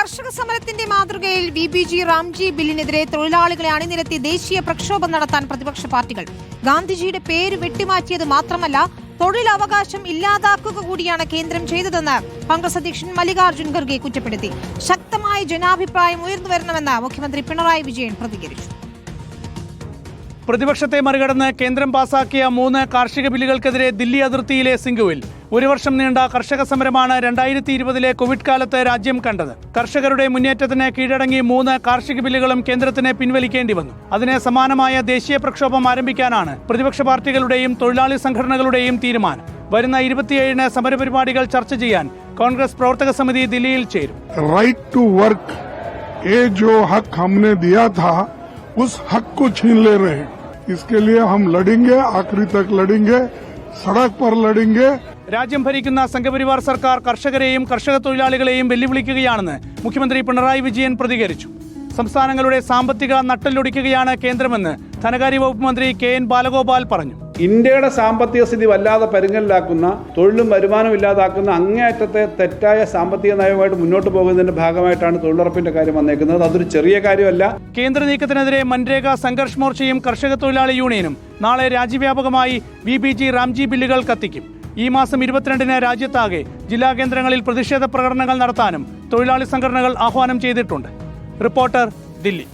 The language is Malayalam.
കർഷക സമരത്തിന്റെ മാതൃകയിൽ VBG റാംജി ബില്ലിനെതിരെ തൊഴിലാളികളെ അണിനിരത്തി ദേശീയ പ്രക്ഷോഭം നടത്താൻ പ്രതിപക്ഷ പാർട്ടികൾ. ഗാന്ധിജിയുടെ പേര് വെട്ടിമാറ്റിയത് മാത്രമല്ല, തൊഴിലവകാശം ഇല്ലാതാക്കുക കൂടിയാണ് കേന്ദ്രം ചെയ്തതെന്ന് കോൺഗ്രസ് അധ്യക്ഷൻ മല്ലികാർജ്ജുൻ ഖർഗെ കുറ്റപ്പെടുത്തി. ശക്തമായ ജനാഭിപ്രായം ഉയർന്നുവരണമെന്ന് മുഖ്യമന്ത്രി പിണറായി വിജയൻ പ്രതികരിച്ചു. പ്രതിപക്ഷത്തെ മറികടന്ന് കേന്ദ്രം പാസാക്കിയ 3 കാർഷിക ബില്ലുകൾക്കെതിരെ ദില്ലി അതിർത്തിയിലെ സിംഗുവിൽ 1 വർഷം നീണ്ട കർഷക സമരമാണ് 2020 കോവിഡ് കാലത്ത് രാജ്യം കണ്ടത്. കർഷകരുടെ മുന്നേറ്റത്തിന് കീഴടങ്ങി 3 കാർഷിക ബില്ലുകളും കേന്ദ്രത്തിന് പിൻവലിക്കേണ്ടി വന്നു. അതിന് സമാനമായ ദേശീയ പ്രക്ഷോഭം ആരംഭിക്കാനാണ് പ്രതിപക്ഷ പാർട്ടികളുടെയും തൊഴിലാളി സംഘടനകളുടെയും തീരുമാനം. വരുന്ന 27-ന് സമരപരിപാടികൾ ചർച്ച ചെയ്യാൻ കോൺഗ്രസ് പ്രവർത്തക സമിതി ദില്ലിയിൽ ചേരും. റൈറ്റ് ടു വർക്ക് ये जो हक हमने दिया था उस हक को छीन ले रहे हैं. इसके लिए हम लड़ेंगे, आखिरी तक लड़ेंगे, सड़क पर लड़ेंगे. രാജ്യം ഭരിക്കുന്ന സംഘപരിവാർ സർക്കാർ കർഷകരെയും കർഷക തൊഴിലാളികളെയും വെല്ലുവിളിക്കുകയാണെന്ന് മുഖ്യമന്ത്രി പിണറായി വിജയൻ പ്രതികരിച്ചു. സംസ്ഥാനങ്ങളുടെ സാമ്പത്തിക നട്ടെല്ലൊടിക്കുകയാണ് കേന്ദ്രമെന്ന് ധനകാര്യ വകുപ്പ് മന്ത്രി KN ബാലഗോപാൽ പറഞ്ഞു. ഇന്ത്യയുടെ സാമ്പത്തിക സ്ഥിതി വല്ലാതെ പരുങ്ങലിലാക്കുന്ന, തൊഴിലും വരുമാനം ഇല്ലാതാക്കുന്ന അങ്ങേയറ്റത്തെ തെറ്റായ സാമ്പത്തിക നയവുമായിട്ട് മുന്നോട്ട് പോകുന്നതിന്റെ ഭാഗമായിട്ടാണ് തൊഴിലുറപ്പിന്റെ കാര്യം വന്നേക്കുന്നത്. അതൊരു ചെറിയ കാര്യമല്ല. കേന്ദ്ര നീക്കത്തിനെതിരെ മൻരേഗ, സംഘർഷ് മോർച്ചയും കർഷക തൊഴിലാളി യൂണിയനും നാളെ രാജ്യവ്യാപകമായി VBG റാംജി ബില്ലുകൾ കത്തിക്കും. ഈ മാസം 22-ന് രാജ്യത്താകെ ജില്ലാ കേന്ദ്രങ്ങളിൽ പ്രതിഷേധ പ്രകടനങ്ങൾ നടത്താനും തൊഴിലാളി സംഘടനകൾ ആഹ്വാനം ചെയ്തിട്ടുണ്ട്. റിപ്പോർട്ടർ, ദില്ലി.